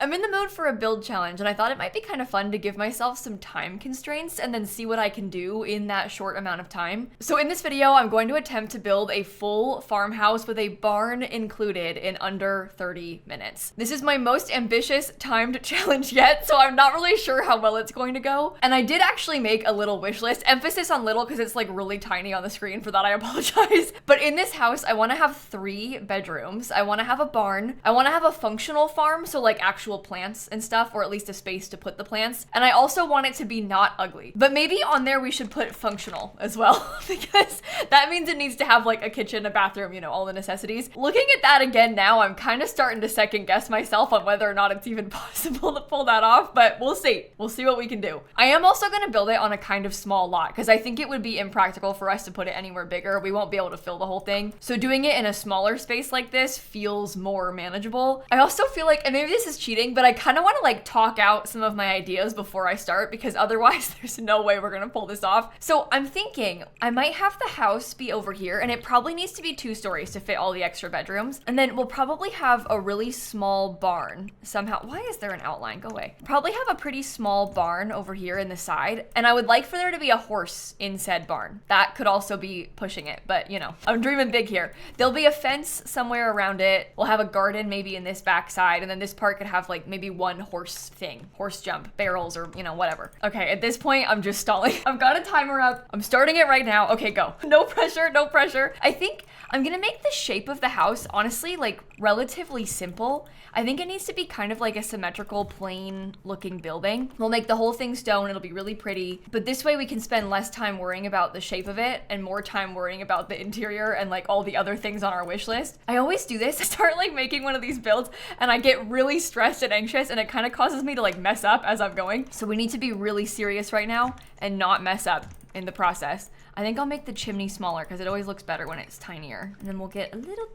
I'm in the mood for a build challenge, and I thought it might be kind of fun to give myself some time constraints and then see what I can do in that short amount of time. So in this video, I'm going to attempt to build a full farmhouse with a barn included in under 30 minutes. This is my most ambitious timed challenge yet, so I'm not really sure how well it's going to go. And I did actually make a little wish list, emphasis on little because it's like really tiny on the screen. For that, I apologize. But in this house, I want to have 3 bedrooms. I want to have a barn. I want to have a functional farm, so like actual plants and stuff, or at least a space to put the plants. And I also want it to be not ugly. But maybe on there we should put functional as well, because that means it needs to have like a kitchen, a bathroom, you know, all the necessities. Looking at that again now, I'm kind of starting to second guess myself on whether or not it's even possible to pull that off, but we'll see. We'll see what we can do. I am also going to build it on a kind of small lot because I think it would be impractical for us to put it anywhere bigger. We won't be able to fill the whole thing. So doing it in a smaller space like this feels more manageable. I also feel like, and maybe this is cheating, but I kind of want to like talk out some of my ideas before I start, because otherwise there's no way we're gonna pull this off. So I'm thinking I might have the house be over here, and it probably needs to be 2 stories to fit all the extra bedrooms. And then we'll probably have a really small barn somehow. Why is there an outline? Go away. Probably have a pretty small barn over here in the side. And I would like for there to be a horse in said barn. That could also be pushing it, but you know, I'm dreaming big here. There'll be a fence somewhere around it. We'll have a garden maybe in this back side, and then this part could have like maybe 1 horse thing, horse jump, barrels, or you know, whatever. Okay, at this point, I'm just stalling. I've got a timer up. I'm starting it right now. Okay, go. No pressure, no pressure. I think I'm gonna make the shape of the house, honestly, like relatively simple. I think it needs to be kind of like a symmetrical, plain looking building. We'll make the whole thing stone. It'll be really pretty, but this way we can spend less time worrying about the shape of it and more time worrying about the interior and like all the other things on our wish list. I always do this. I start like making one of these builds and I get really stressed and anxious, and it kind of causes me to like mess up as I'm going. So we need to be really serious right now and not mess up in the process. I think I'll make the chimney smaller because it always looks better when it's tinier. And then we'll get a little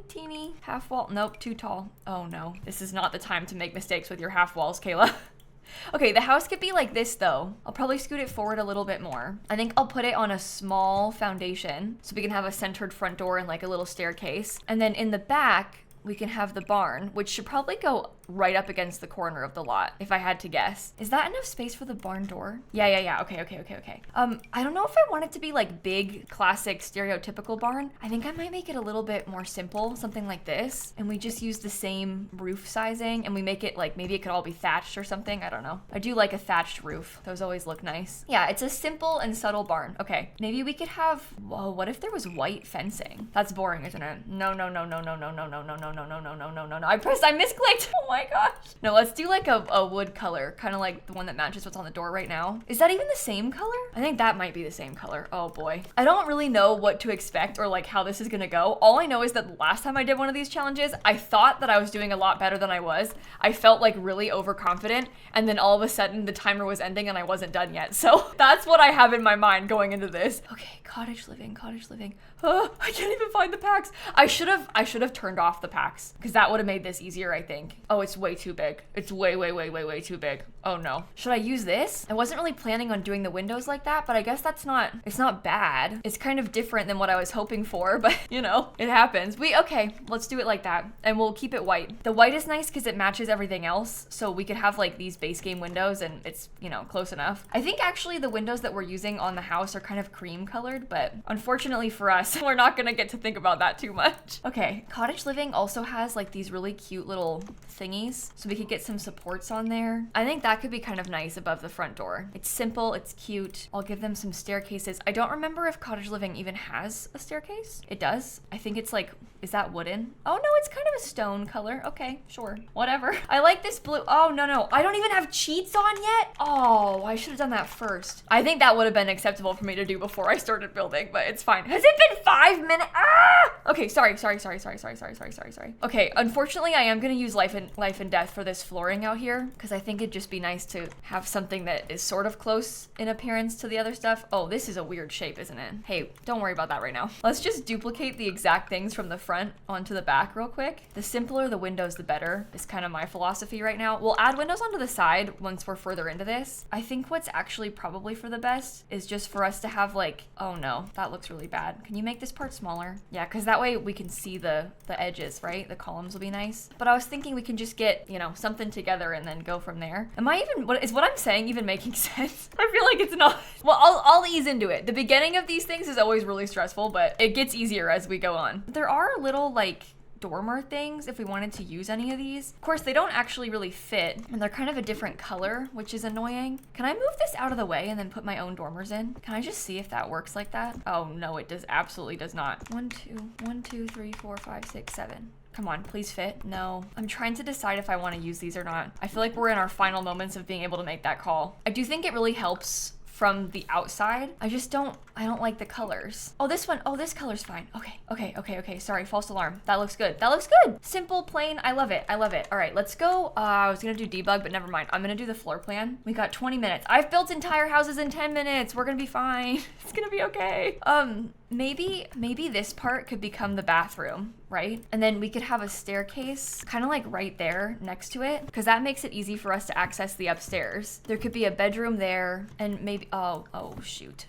teeny half wall. Nope, too tall. Oh no, this is not the time to make mistakes with your half walls, Kayla. Okay, the house could be like this though. I'll probably scoot it forward a little bit more. I think I'll put it on a small foundation so we can have a centered front door and like a little staircase. And then in the back, we can have the barn, which should probably go right up against the corner of the lot, if I had to guess. Is that enough space for the barn door? Yeah. Okay. I don't know if I want it to be like big, classic, stereotypical barn. I think I might make it a little bit more simple, something like this. And we just use the same roof sizing, and we make it like, maybe it could all be thatched or something. I don't know. I do like a thatched roof. Those always look nice. Yeah, it's a simple and subtle barn. Okay, maybe we could have, whoa, what if there was white fencing? That's boring, isn't it? No. I misclicked. Oh my gosh. No, let's do like a wood color, kind of like the one that matches what's on the door right now. Is that even the same color? I think that might be the same color. Oh boy. I don't really know what to expect or like how this is gonna go. All I know is that the last time I did one of these challenges, I thought that I was doing a lot better than I was. I felt like really overconfident, and then all of a sudden the timer was ending and I wasn't done yet. So that's what I have in my mind going into this. Okay, cottage living. I can't even find the packs. I should have turned off the packs because that would have made this easier, I think. Oh, it's way too big. It's way too big. Oh no. Should I use this? I wasn't really planning on doing the windows like that, but I guess it's not bad. It's kind of different than what I was hoping for, but you know, it happens. Okay, let's do it like that. And we'll keep it white. The white is nice because it matches everything else. So we could have like these base game windows and it's, you know, close enough. I think actually the windows that we're using on the house are kind of cream colored, but unfortunately for us, we're not gonna get to think about that too much. Okay, cottage living also has like these really cute little thingies, so we could get some supports on there. I think that could be kind of nice above the front door. It's simple, it's cute. I'll give them some staircases. I don't remember if cottage living even has a staircase. It does. I think it's like, is that wooden? Oh no, it's kind of a stone color. Okay, sure, whatever. I like this blue. Oh no, I don't even have cheats on yet. Oh, I should have done that first. I think that would have been acceptable for me to do before I started building, but it's fine. Has it been 5 minutes? Ah! Okay, sorry. Okay, unfortunately, I am gonna use life and death for this flooring out here because I think it'd just be nice to have something that is sort of close in appearance to the other stuff. Oh, this is a weird shape, isn't it? Hey, don't worry about that right now. Let's just duplicate the exact things from the front onto the back real quick. The simpler the windows, the better is kind of my philosophy right now. We'll add windows onto the side once we're further into this. I think what's actually probably for the best is just for us to have like, oh no, that looks really bad. Can you make this part smaller? Yeah, because that way we can see the edges, right? The columns will be nice. But I was thinking we can just just get, you know, something together and then go from there. Am I even, what I'm saying even making sense? I feel like it's not. Well, I'll ease into it. The beginning of these things is always really stressful, but it gets easier as we go on. There are little like dormer things if we wanted to use any of these. Of course, they don't actually really fit and they're kind of a different color, which is annoying. Can I move this out of the way and then put my own dormers in? Can I just see if that works like that? Oh no, it does absolutely does not. 1, 2, 3, 4, 5, 6, 7. Come on, please fit. No. I'm trying to decide if I want to use these or not. I feel like we're in our final moments of being able to make that call. I do think it really helps from the outside. I don't like the colors. Oh, this one, oh, this color's fine. Okay. Sorry, false alarm. That looks good. That looks good. Simple, plain, I love it. All right, let's go. I was gonna do debug, but never mind. I'm gonna do the floor plan. We got 20 minutes. I've built entire houses in 10 minutes. We're gonna be fine. It's gonna be okay. Maybe this part could become the bathroom, right? And then we could have a staircase kind of like right there next to it, because that makes it easy for us to access the upstairs. There could be a bedroom there and maybe, oh, shoot.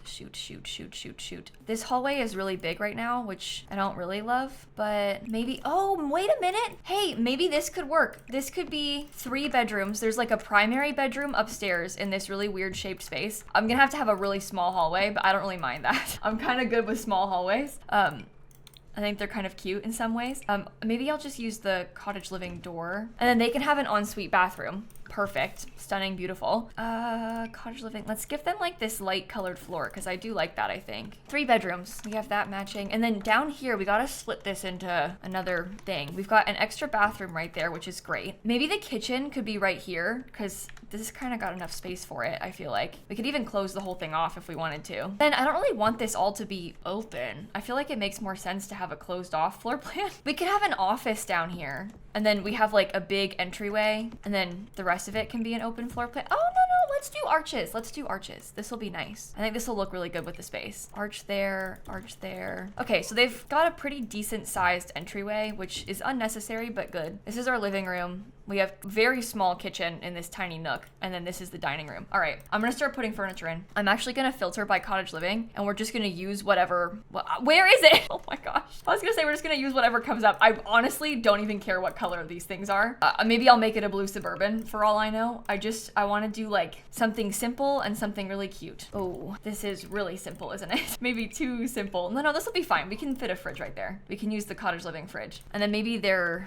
This hallway is really big right now, which I don't really love, but maybe, oh, wait a minute. Hey, maybe this could work. This could be 3 bedrooms. There's like a primary bedroom upstairs in this really weird shaped space. I'm gonna have a really small hallway, but I don't really mind that. I'm kind of good with small hallways. I think they're kind of cute in some ways. Maybe I'll just use the cottage living door and then they can have an ensuite bathroom. Perfect. Stunning, beautiful. Cottage living. Let's give them like this light colored floor because I do like that, I think. 3 bedrooms. We have that matching. And then down here, we gotta split this into another thing. We've got an extra bathroom right there, which is great. Maybe the kitchen could be right here because this has kind of got enough space for it, I feel like. We could even close the whole thing off if we wanted to. Then I don't really want this all to be open. I feel like it makes more sense to have a closed off floor plan. We could have an office down here. And then we have like a big entryway and then the rest of it can be an open floor plan. Oh, no, let's do arches. Let's do arches. This will be nice. I think this will look really good with the space. Arch there, arch there. Okay, so they've got a pretty decent sized entryway, which is unnecessary, but good. This is our living room. We have very small kitchen in this tiny nook, and then this is the dining room. All right, I'm gonna start putting furniture in. I'm actually gonna filter by cottage living, and we're just gonna use whatever, where is it? Oh my gosh. I was gonna say we're just gonna use whatever comes up. I honestly don't even care what color these things are. Maybe I'll make it a blue Suburban for all I know. I wanna do like something simple and something really cute. Oh, this is really simple, isn't it? Maybe too simple. No, this will be fine. We can fit a fridge right there. We can use the cottage living fridge. And then maybe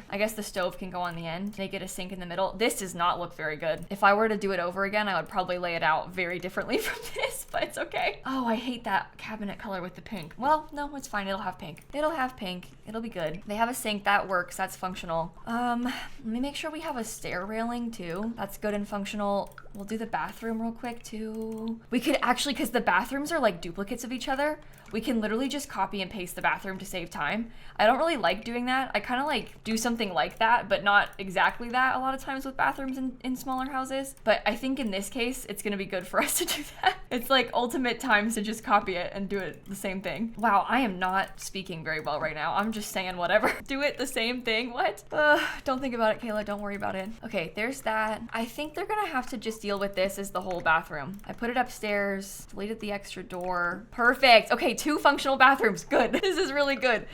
I guess the stove can go on the end, make it a sink in the middle. This does not look very good. If I were to do it over again, I would probably lay it out very differently from this, but it's okay. Oh, I hate that cabinet color with the pink. Well, no, it's fine. It'll have pink. It'll have pink. It'll be good. They have a sink. That works. That's functional. Let me make sure we have a stair railing too. That's good and functional. We'll do the bathroom real quick too. We could actually, because the bathrooms are like duplicates of each other, we can literally just copy and paste the bathroom to save time. I don't really like doing that. I kind of like do something like that, but not exactly that a lot of times with bathrooms in smaller houses. But I think in this case, it's gonna be good for us to do that. It's like ultimate times to just copy it and do it the same thing. Wow, I am not speaking very well right now. I'm just saying whatever. Do it the same thing, what? Don't think about it, Kayla, don't worry about it. Okay, there's that. I think they're gonna have to just deal with this as the whole bathroom. I put it upstairs, deleted the extra door. Perfect, okay, 2 functional bathrooms, good. This is really good.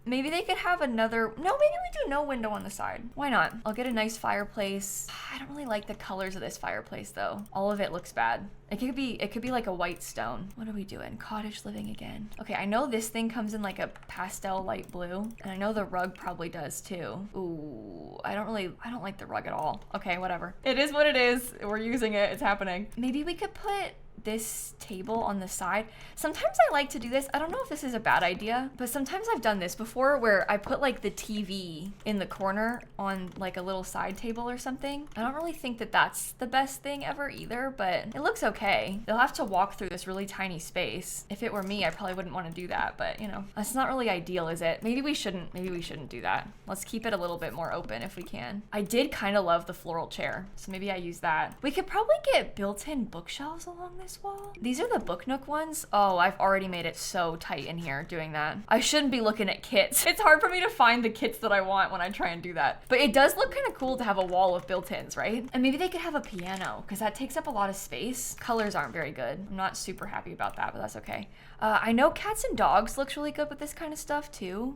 Maybe they could have another, no, maybe we do no window on the side. Why not? I'll get a nice fireplace. I don't really like the colors of this fireplace though. All of it looks bad. It could be like a white stone. What are we doing? Cottage living again. Okay, I know this thing comes in like a pastel light blue, and I know the rug probably does too. Ooh, I don't like the rug at all. Okay, whatever. It is what it is. We're using it, it's happening. Maybe we could put this table on the side. Sometimes I like to do this. I don't know if this is a bad idea, but sometimes I've done this before where I put like the TV in the corner on like a little side table or something. I don't really think that that's the best thing ever either, but it looks okay. They'll have to walk through this really tiny space. If it were me, I probably wouldn't want to do that, but you know, that's not really ideal, is it? Maybe we shouldn't do that. Let's keep it a little bit more open if we can. I did kind of love the floral chair, so maybe I use that. We could probably get built-in bookshelves along this wall. These are the Book Nook ones. Oh, I've already made it so tight in here doing that. I shouldn't be looking at kits. It's hard for me to find the kits that I want when I try and do that. But it does look kind of cool to have a wall of built-ins, right? And maybe they could have a piano because that takes up a lot of space. Colors aren't very good. I'm not super happy about that, but that's okay. I know cats and dogs looks really good with this kind of stuff too.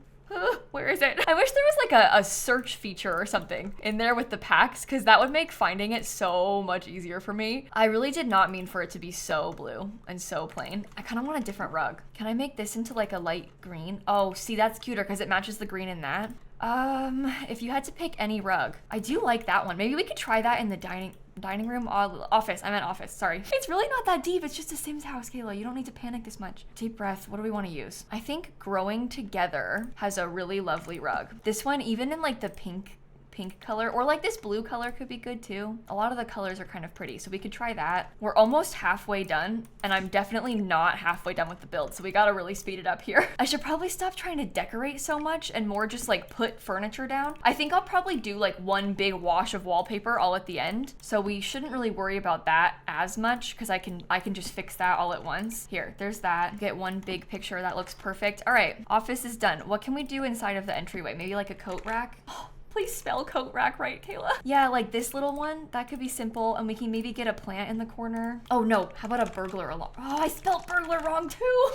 Where is it? I wish there was like a search feature or something in there with the packs, because that would make finding it so much easier for me. I really did not mean for it to be so blue and so plain. I kind of want a different rug. Can I make this into like a light green? Oh, see, that's cuter because it matches the green in that. If you had to pick any rug, I do like that one. Maybe we could try that in the dining room, office. I meant office, sorry. It's really not that deep. It's just a Sims house, Kayla. You don't need to panic this much. Deep breath. What do we want to use? I think Growing Together has a really lovely rug. This one, even in like the pink color, or like this blue color could be good too. A lot of the colors are kind of pretty, so we could try that. We're almost halfway done, and I'm definitely not halfway done with the build, so we gotta really speed it up here. I should probably stop trying to decorate so much and more just like put furniture down. I think I'll probably do like one big wash of wallpaper all at the end, so we shouldn't really worry about that as much because I can just fix that all at once. Here, there's that. Get one big picture. That looks perfect. All right, office is done. What can we do inside of the entryway? Maybe like a coat rack? Please spell coat rack right, Kayla. Yeah, like this little one, that could be simple, and we can maybe get a plant in the corner. Oh no, how about a burglar alarm? Oh, I spelled burglar wrong too.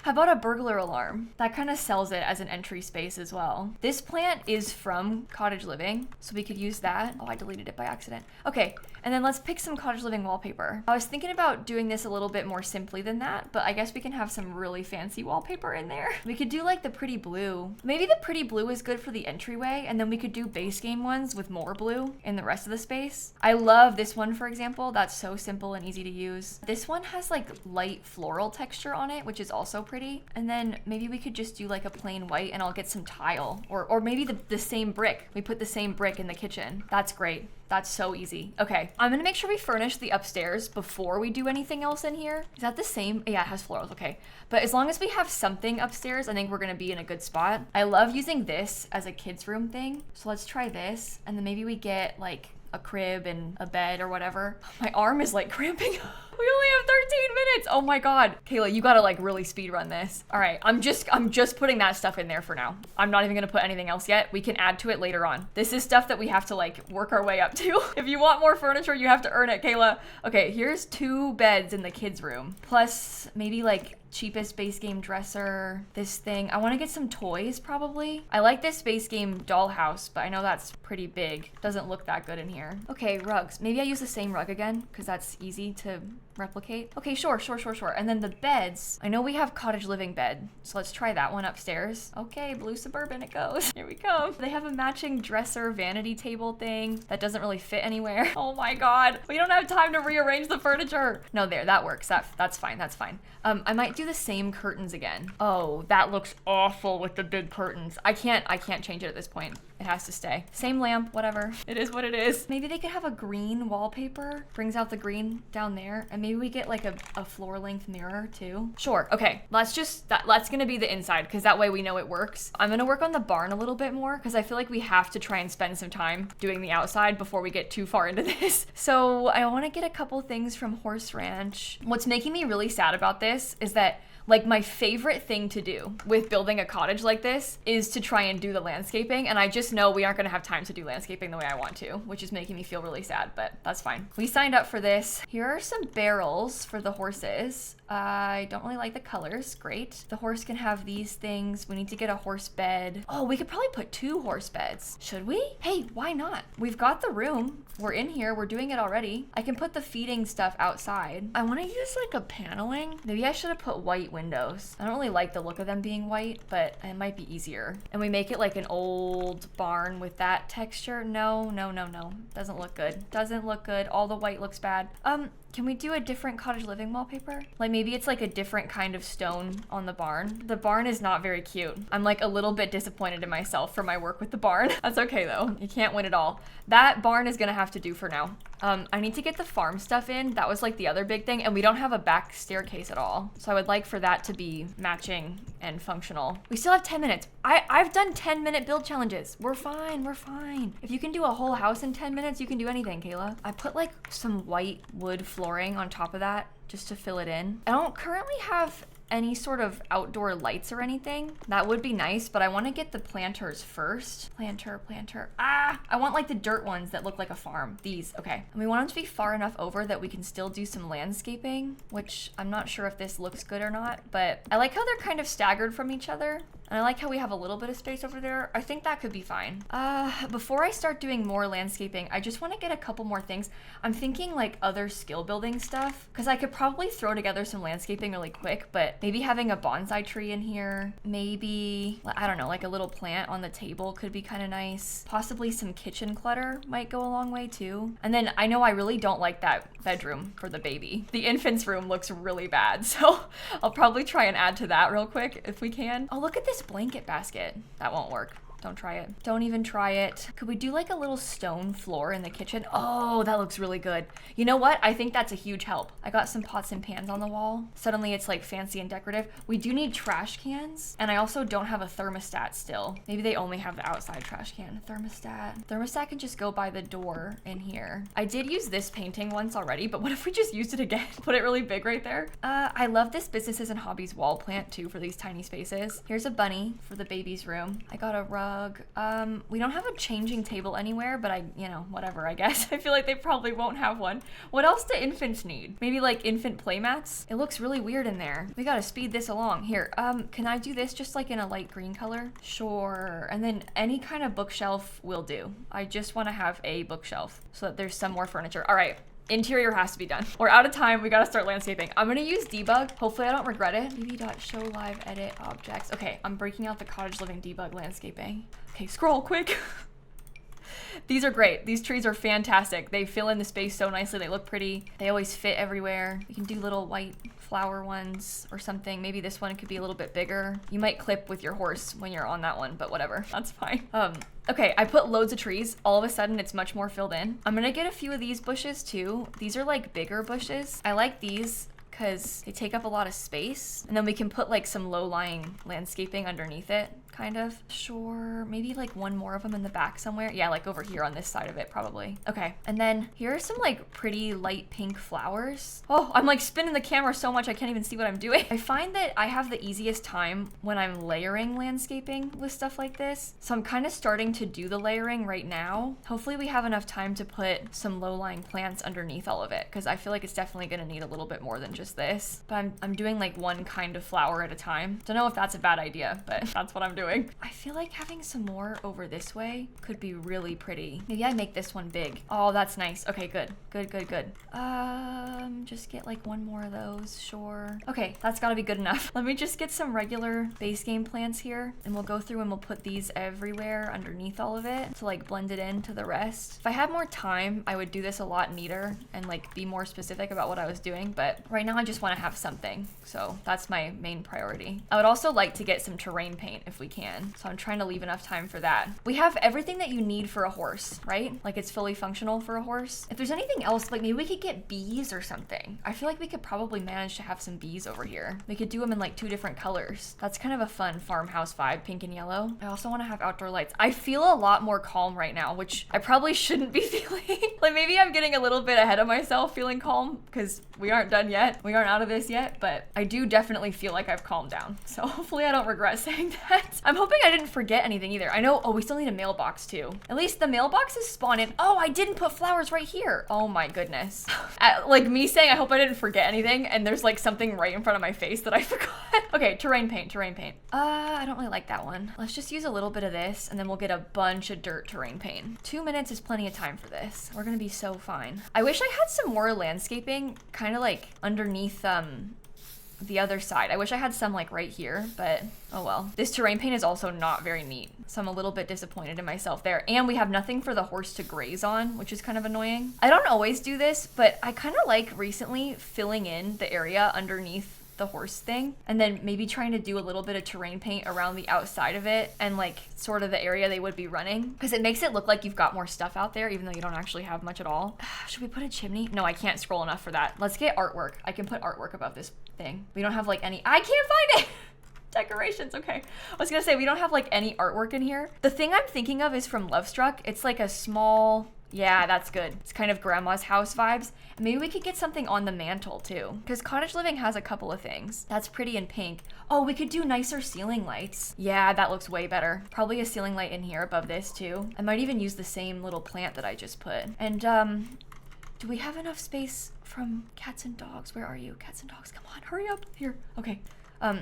How about a burglar alarm? That kind of sells it as an entry space as well. This plant is from Cottage Living, so we could use that. Oh, I deleted it by accident. Okay, and then let's pick some Cottage Living wallpaper. I was thinking about doing this a little bit more simply than that, but I guess we can have some really fancy wallpaper in there. We could do like the pretty blue. Maybe the pretty blue is good for the entryway, and then we could do base game ones with more blue in the rest of the space. I love this one, for example. That's so simple and easy to use. This one has like light floral texture on it, which is also pretty. And then maybe we could just do like a plain white, and I'll get some tile, or maybe the same brick. We put the same brick in the kitchen. That's great. That's so easy. Okay, I'm gonna make sure we furnish the upstairs before we do anything else in here. Is that the same? Yeah, it has florals, okay. But as long as we have something upstairs, I think we're gonna be in a good spot. I love using this as a kid's room thing. So let's try this, and then maybe we get like a crib and a bed or whatever. My arm is like cramping. We only have 13 minutes. Oh my God. Kayla, you gotta like really speed run this. All right, I'm just putting that stuff in there for now. I'm not even gonna put anything else yet. We can add to it later on. This is stuff that we have to like work our way up to. If you want more furniture, you have to earn it, Kayla. Okay, here's 2 beds in the kids' room. Plus maybe like cheapest base game dresser, this thing. I want to get some toys probably. I like this base game dollhouse, but I know that's pretty big. Doesn't look that good in here. Okay, rugs. Maybe I use the same rug again because that's easy to replicate. Okay, sure. And then the beds. I know we have Cottage Living bed, so let's try that one upstairs. Okay, blue Suburban it goes. Here we come. They have a matching dresser vanity table thing that doesn't really fit anywhere. Oh my God. We don't have time to rearrange the furniture. No, there, that works. That's fine. I might do the same curtains again. Oh, that looks awful with the big curtains. I can't change it at this point. It has to stay. Same lamp, whatever. It is what it is. Maybe they could have a green wallpaper. Brings out the green down there. And maybe we get like a floor length mirror too. Sure, okay. That's gonna be the inside because that way we know it works. I'm gonna work on the barn a little bit more because I feel like we have to try and spend some time doing the outside before we get too far into this. So I wanna get a couple things from Horse Ranch. What's making me really sad about this is that like my favorite thing to do with building a cottage like this is to try and do the landscaping, and I just know we aren't gonna have time to do landscaping the way I want to, which is making me feel really sad, but that's fine. We signed up for this. Here are some barrels for the horses. I don't really like the colors. Great. The horse can have these things. We need to get a horse bed. Oh, we could probably put 2 horse beds. Should we? Hey, why not? We've got the room. We're in here. We're doing it already. I can put the feeding stuff outside. I want to use like a paneling. Maybe I should have put white windows. I don't really like the look of them being white, but it might be easier. And we make it like an old barn with that texture. No. Doesn't look good. Doesn't look good. All the white looks bad. Can we do a different Cottage Living wallpaper? Like maybe it's like a different kind of stone on the barn. The barn is not very cute. I'm like a little bit disappointed in myself for my work with the barn. That's okay though. You can't win it all. That barn is gonna have to do for now. I need to get the farm stuff in. That was like the other big thing, and we don't have a back staircase at all. So I would like for that to be matching and functional. We still have 10 minutes. I've done 10-minute build challenges. We're fine. If you can do a whole house in 10 minutes, you can do anything, Kayla. I put like some white wood flooring on top of that just to fill it in. I don't currently have any sort of outdoor lights or anything. That would be nice, but I want to get the planters first. Planter. I want like the dirt ones that look like a farm. These, okay. And we want them to be far enough over that we can still do some landscaping, which I'm not sure if this looks good or not, but I like how they're kind of staggered from each other. And I like how we have a little bit of space over there. I think that could be fine. Before I start doing more landscaping, I just want to get a couple more things. I'm thinking like other skill building stuff, because I could probably throw together some landscaping really quick, but maybe having a bonsai tree in here, maybe, I don't know, like a little plant on the table could be kind of nice. Possibly some kitchen clutter might go a long way too. And then I know I really don't like that bedroom for the baby. The infant's room looks really bad, so I'll probably try and add to that real quick if we can. Oh, look at this blanket basket. That won't work. Don't try it. Don't even try it. Could we do like a little stone floor in the kitchen? Oh, that looks really good. You know what? I think that's a huge help. I got some pots and pans on the wall. Suddenly it's like fancy and decorative. We do need trash cans. And I also don't have a thermostat still. Maybe they only have the outside trash can. Thermostat. Thermostat can just go by the door in here. I did use this painting once already, but what if we just used it again? Put it really big right there. I love this businesses and hobbies wall plant too for these tiny spaces. Here's a bunny for the baby's room. I got a rug. We don't have a changing table anywhere, but whatever, I guess. I feel like they probably won't have one. What else do infants need? Maybe like infant play mats? It looks really weird in there. We gotta speed this along. Here, can I do this just like in a light green color? Sure. And then any kind of bookshelf will do. I just want to have a bookshelf so that there's some more furniture. All right. Interior has to be done. We're out of time. We gotta start landscaping. I'm gonna use debug. Hopefully I don't regret it. db.show live edit objects. Okay, I'm breaking out the cottage living debug landscaping. Okay, scroll quick. These are great. These trees are fantastic. They fill in the space so nicely. They look pretty. They always fit everywhere. We can do little white flower ones or something. Maybe this one could be a little bit bigger. You might clip with your horse when you're on that one, but whatever. That's fine. Okay, I put loads of trees. All of a sudden, it's much more filled in. I'm gonna get a few of these bushes too. These are like bigger bushes. I like these because they take up a lot of space. And then we can put like some low-lying landscaping underneath it, kind of. Sure, maybe like one more of them in the back somewhere. Yeah, like over here on this side of it, probably. Okay, and then here are some like pretty light pink flowers. Oh, I'm like spinning the camera so much I can't even see what I'm doing. I find that I have the easiest time when I'm layering landscaping with stuff like this. So I'm kind of starting to do the layering right now. Hopefully we have enough time to put some low-lying plants underneath all of it, because I feel like it's definitely gonna need a little bit more than just this. But I'm doing like one kind of flower at a time. Don't know if that's a bad idea, but that's what I'm doing. I feel like having some more over this way could be really pretty. Maybe I make this one big. Oh, that's nice. Okay, good. Good. Just get like one more of those, sure. Okay, that's gotta be good enough. Let me just get some regular base game plants here, and we'll go through and we'll put these everywhere underneath all of it to like blend it into the rest. If I had more time, I would do this a lot neater and like be more specific about what I was doing, but right now I just want to have something, so that's my main priority. I would also like to get some terrain paint if we can, so I'm trying to leave enough time for that. We have everything that you need for a horse, right? Like it's fully functional for a horse. If there's anything else, like maybe we could get bees or something. I feel like we could probably manage to have some bees over here. We could do them in like 2 different colors. That's kind of a fun farmhouse vibe, pink and yellow. I also want to have outdoor lights. I feel a lot more calm right now, which I probably shouldn't be feeling. Like maybe I'm getting a little bit ahead of myself feeling calm because we aren't done yet. We aren't out of this yet, but I do definitely feel like I've calmed down. So hopefully I don't regret saying that. I'm hoping I didn't forget anything either. I know, oh, we still need a mailbox too. At least the mailbox is spawned in. Oh, I didn't put flowers right here. Oh my goodness. Like me saying, I hope I didn't forget anything, and there's like something right in front of my face that I forgot. Okay, terrain paint. I don't really like that one. Let's just use a little bit of this, and then we'll get a bunch of dirt terrain paint. 2 minutes is plenty of time for this. We're gonna be so fine. I wish I had some more landscaping kind of like underneath the other side. I wish I had some like right here, but oh well. This terrain paint is also not very neat, so I'm a little bit disappointed in myself there. And we have nothing for the horse to graze on, which is kind of annoying. I don't always do this, but I kind of like recently filling in the area underneath the horse thing, and then maybe trying to do a little bit of terrain paint around the outside of it and like sort of the area they would be running, because it makes it look like you've got more stuff out there even though you don't actually have much at all. Should we put a chimney? No, I can't scroll enough for that. Let's get artwork. I can put artwork above this thing. We don't have like any, I can't find it. Decorations, okay. I was gonna say, we don't have like any artwork in here. The thing I'm thinking of is from Love Struck. It's like a small, yeah, that's good. It's kind of grandma's house vibes. And maybe we could get something on the mantle too, because cottage living has a couple of things. That's pretty in pink. Oh, we could do nicer ceiling lights. Yeah, that looks way better. Probably a ceiling light in here above this too. I might even use the same little plant that I just put. And do we have enough space from cats and dogs? Where are you? Cats and dogs, come on, hurry up. Here, okay.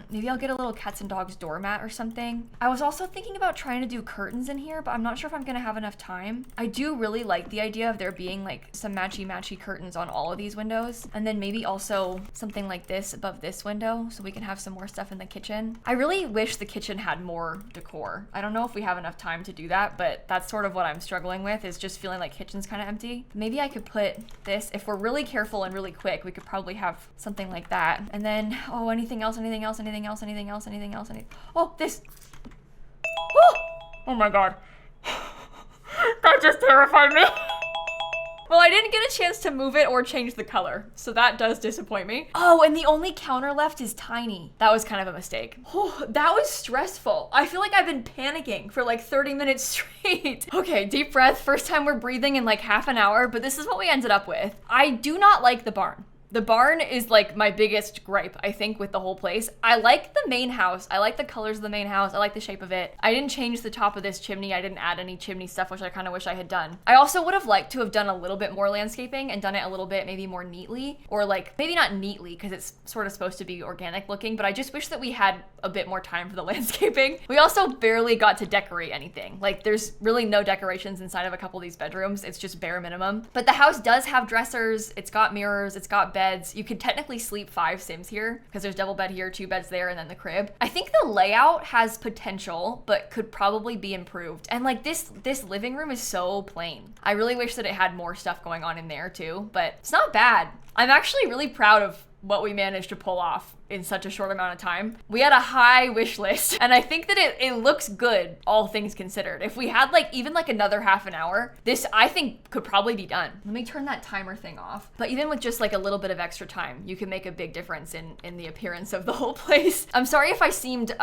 Maybe I'll get a little cats and dogs doormat or something. I was also thinking about trying to do curtains in here, but I'm not sure if I'm gonna have enough time. I do really like the idea of there being like some matchy curtains on all of these windows. And then maybe also something like this above this window so we can have some more stuff in the kitchen. I really wish the kitchen had more decor. I don't know if we have enough time to do that, but that's sort of what I'm struggling with, is just feeling like kitchen's kind of empty. Maybe I could put this, if we're really careful and really quick, we could probably have something like that. And then, oh, anything else? Oh, this. Oh my God. That just terrified me. Well, I didn't get a chance to move it or change the color, so that does disappoint me. Oh, and the only counter left is tiny. That was kind of a mistake. Oh, that was stressful. I feel like I've been panicking for like 30 minutes straight. Okay, deep breath. First time we're breathing in like half an hour, but this is what we ended up with. I do not like the barn. The barn is like my biggest gripe, I think, with the whole place. I like the main house. I like the colors of the main house. I like the shape of it. I didn't change the top of this chimney. I didn't add any chimney stuff, which I kind of wish I had done. I also would have liked to have done a little bit more landscaping and done it a little bit maybe more neatly, or like maybe not neatly because it's sort of supposed to be organic looking, but I just wish that we had a bit more time for the landscaping. We also barely got to decorate anything. Like there's really no decorations inside of a couple of these bedrooms. It's just bare minimum. But the house does have dressers. It's got mirrors. It's got beds. You could technically sleep 5 Sims here because there's double bed here, 2 beds there, and then the crib. I think the layout has potential, but could probably be improved. And like this living room is so plain. I really wish that it had more stuff going on in there too, but it's not bad. I'm actually really proud of what we managed to pull off in such a short amount of time. We had a high wish list, and I think that it looks good, all things considered. If we had like even like another half an hour, this I think could probably be done. Let me turn that timer thing off. But even with just like a little bit of extra time, you can make a big difference in the appearance of the whole place. I'm sorry if I seemed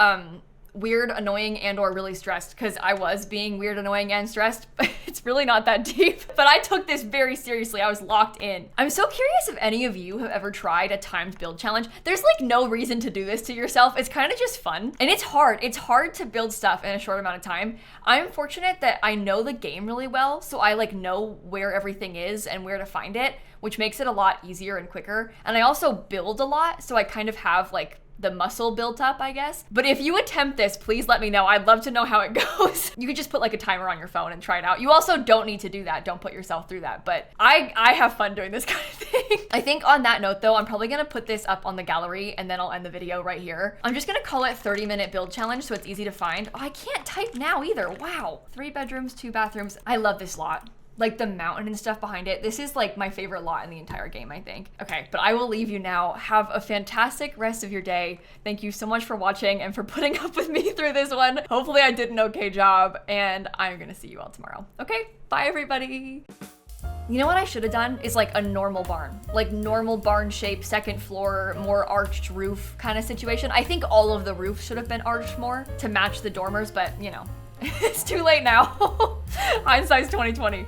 weird, annoying, and or really stressed, because I was being weird, annoying, and stressed, but it's really not that deep. But I took this very seriously. I was locked in. I'm so curious if any of you have ever tried a timed build challenge. There's like no reason to do this to yourself. It's kind of just fun. And it's hard. It's hard to build stuff in a short amount of time. I'm fortunate that I know the game really well, so I like know where everything is and where to find it, which makes it a lot easier and quicker. And I also build a lot, so I kind of have like the muscle built up, I guess. But if you attempt this, please let me know. I'd love to know how it goes. You could just put like a timer on your phone and try it out. You also don't need to do that. Don't put yourself through that. But I have fun doing this kind of thing. I think on that note though, I'm probably gonna put this up on the gallery and then I'll end the video right here. I'm just gonna call it 30-minute build challenge so it's easy to find. Oh, I can't type now either. Wow. 3 bedrooms, 2 bathrooms. I love this lot. Like the mountain and stuff behind it. This is like my favorite lot in the entire game, I think. Okay, but I will leave you now. Have a fantastic rest of your day. Thank you so much for watching and for putting up with me through this one. Hopefully I did an okay job, and I'm gonna see you all tomorrow. Okay, bye everybody. You know what I should have done is like a normal barn, like normal barn shape, 2nd floor, more arched roof kind of situation. I think all of the roofs should have been arched more to match the dormers, but you know, it's too late now. Hindsight's 2020.